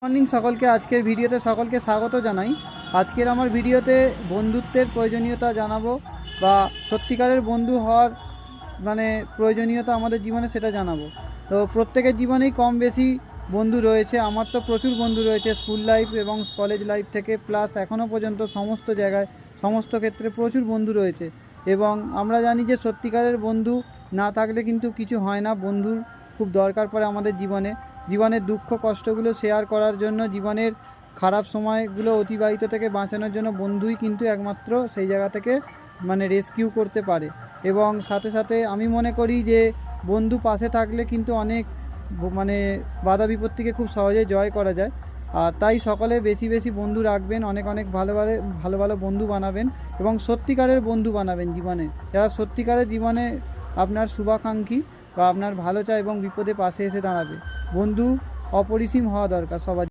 Morning সকলকে। আজকের ভিডিওতে সকলকে স্বাগত জানাই। আজকের আমার ভিডিওতে বন্ধুত্বের প্রয়োজনীয়তা জানাবো, বা সত্যিকারের বন্ধু হওয়ার প্রয়োজনীয়তা আমাদের জীবনে সেটা জানাবো। তো প্রত্যেকের জীবনেই কম বেশি বন্ধু রয়েছে। আমার তো প্রচুর বন্ধু রয়েছে, স্কুল লাইফ এবং কলেজ লাইফ থেকে প্লাস এখনও পর্যন্ত সমস্ত জায়গায় সমস্ত ক্ষেত্রে প্রচুর বন্ধু রয়েছে। এবং আমরা জানি যে সত্যিকারের বন্ধু না থাকলে কিন্তু কিছু হয় না। বন্ধুর খুব দরকার পড়ে আমাদের জীবনের দুঃখ কষ্টগুলো শেয়ার করার জন্য, জীবনের খারাপ সময়গুলো অতিবাহিত থেকে বাঁচানোর জন্য বন্ধুই কিন্তু একমাত্র সেই জায়গা থেকে রেস্কিউ করতে পারে। এবং সাথে সাথে আমি মনে করি যে বন্ধু পাশে থাকলে কিন্তু অনেক বাধা বিপত্তিকে খুব সহজে জয় করা যায়। আর তাই সকলে বেশি বেশি বন্ধু রাখবেন, অনেক অনেক ভালো ভালো বন্ধু বানাবেন এবং সত্যিকারের বন্ধু বানাবেন জীবনে, যারা সত্যিকারের জীবনে আপনার শুভাকাঙ্ক্ষী বা আপনার ভালো চায় এবং বিপদে পাশে এসে দাঁড়াবে। বন্ধু অপরিসীম হওয়া দরকার সবার।